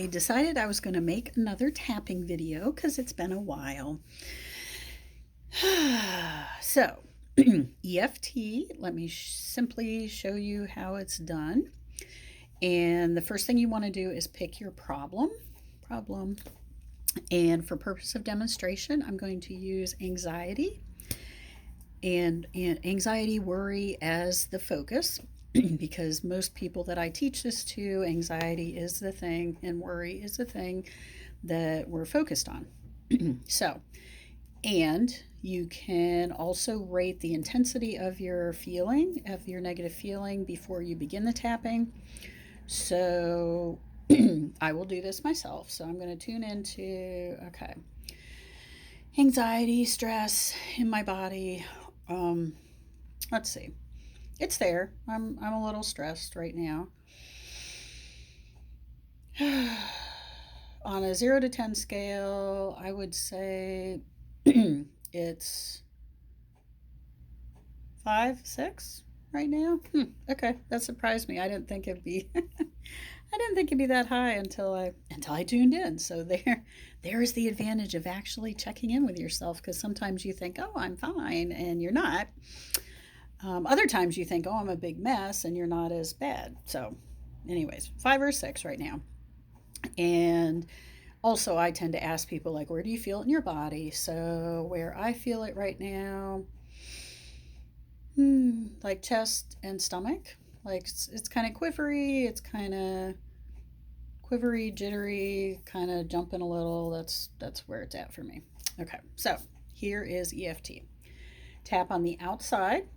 I decided I was going to make another tapping video because it's been a while. So, EFT, let me simply show you how it's done. And the first thing you want to do is pick your problem. And for purpose of demonstration, I'm going to use anxiety and anxiety, worry as the focus. Because most people that I teach this to, anxiety is the thing and worry is the thing that we're focused on. So, and you can also rate the intensity of your feeling, of your negative feeling before you begin the tapping. So, I will do this myself. So, I'm going to tune into, okay, anxiety, stress in my body. Let's see. It's there. I'm a little stressed right now. On a 0 to 10 scale, I would say it's 5, 6 right now. Okay, that surprised me. I didn't think it'd be I didn't think it'd be that high until I tuned in. So there is the advantage of actually checking in with yourself, because sometimes you think, "Oh, I'm fine," and you're not. Other times you think, "Oh, I'm a big mess," and you're not as bad. So, anyways, 5 or 6 right now. And also, I tend to ask people, like, where do you feel it in your body? So, where I feel it right now, like chest and stomach. Like, it's kind of quivery. It's kind of quivery, jittery, kind of jumping a little. That's where it's at for me. Okay, so here is EFT. Tap on the outside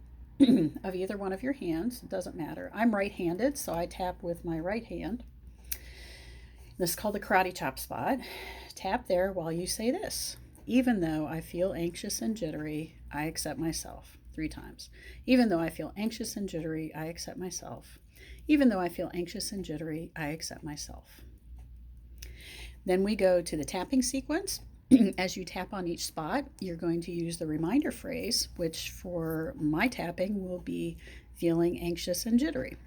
of either one of your hands. It doesn't matter. I'm right-handed, so I tap with my right hand. This is called the karate chop spot. Tap there while you say this. Even though I feel anxious and jittery, I accept myself. 3 times. Even though I feel anxious and jittery, I accept myself. Even though I feel anxious and jittery, I accept myself. Then we go to the tapping sequence. As you tap on each spot, you're going to use the reminder phrase, which for my tapping will be feeling anxious and jittery.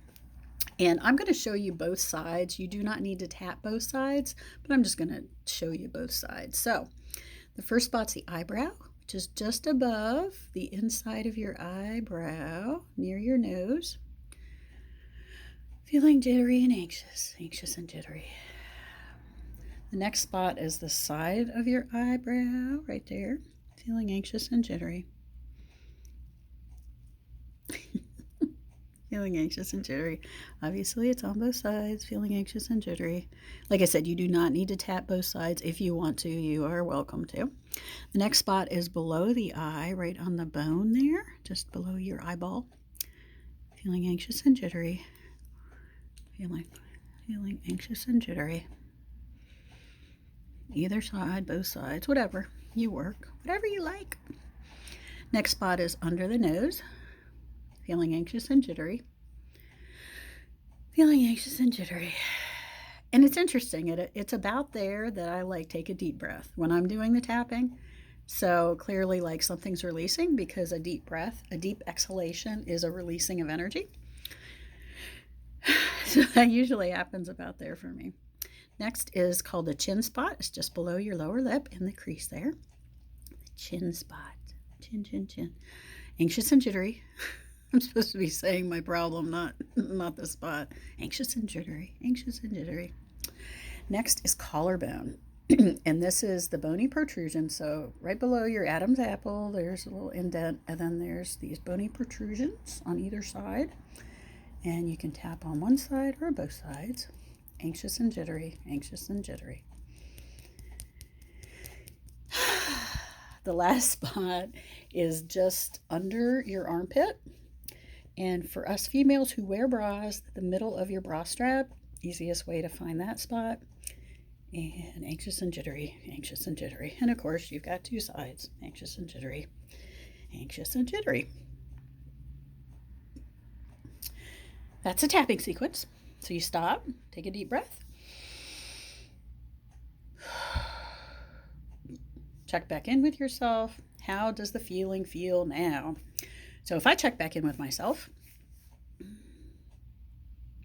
And I'm going to show you both sides. You do not need to tap both sides, but I'm just going to show you both sides. So the first spot's the eyebrow, which is just above the inside of your eyebrow, near your nose. Feeling jittery and anxious and jittery. The next spot is the side of your eyebrow, right there. Feeling anxious and jittery. Feeling anxious and jittery. Obviously, it's on both sides, feeling anxious and jittery. Like I said, you do not need to tap both sides. If you want to, you are welcome to. The next spot is below the eye, right on the bone there, just below your eyeball. Feeling anxious and jittery. Feeling anxious and jittery. Either side, both sides, whatever you work, whatever you like. Next spot is under the nose. Feeling anxious and jittery. Feeling anxious and jittery. And it's interesting. It's about there that I like take a deep breath when I'm doing the tapping. So clearly, like, something's releasing, because a deep breath, a deep exhalation is a releasing of energy. So that usually happens about there for me. Next is called the chin spot. It's just below your lower lip in the crease there. The chin spot. Chin, chin, chin. Anxious and jittery. I'm supposed to be saying my problem, not the spot. Anxious and jittery. Anxious and jittery. Next is collarbone. And this is the bony protrusion. So right below your Adam's apple, there's a little indent, and then there's these bony protrusions on either side. And you can tap on one side or both sides. Anxious and jittery, anxious and jittery. The last spot is just under your armpit. And for us females who wear bras, the middle of your bra strap, easiest way to find that spot. And anxious and jittery, anxious and jittery. And of course, you've got 2 sides, anxious and jittery, anxious and jittery. That's a tapping sequence. So you stop, take a deep breath. Check back in with yourself. How does the feeling feel now? So if I check back in with myself,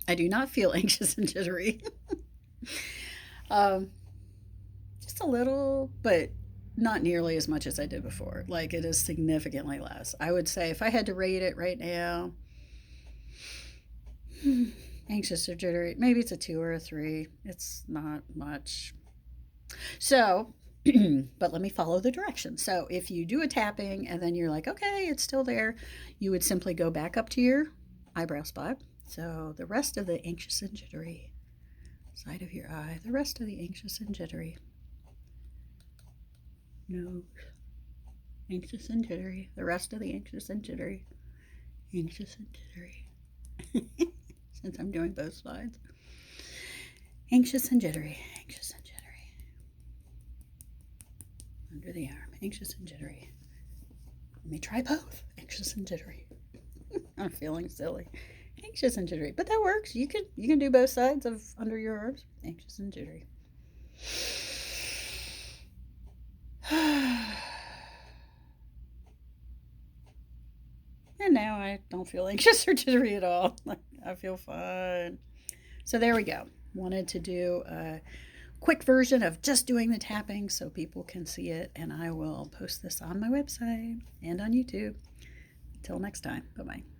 I do not feel anxious and jittery. Um, just a little, but not nearly as much as I did before. Like it is significantly less. I would say if I had to rate it right now, anxious or jittery, maybe it's a 2 or a 3. It's not much. So, but let me follow the directions. So, if you do a tapping and then you're like, okay, it's still there, you would simply go back up to your eyebrow spot. So, the rest of the anxious and jittery side of your eye, the rest of the anxious and jittery nose, anxious and jittery, the rest of the anxious and jittery, anxious and jittery. Since I'm doing both sides, anxious and jittery, anxious and jittery, under the arm, anxious and jittery. Let me try both, anxious and jittery. I'm feeling silly. Anxious and jittery, but that works. You can do both sides of under your arms. Anxious and jittery. And now I don't feel anxious or jittery at all. I feel fine. So there we go. Wanted to do a quick version of just doing the tapping so people can see it, and I will post this on my website and on YouTube. Until next time, bye bye.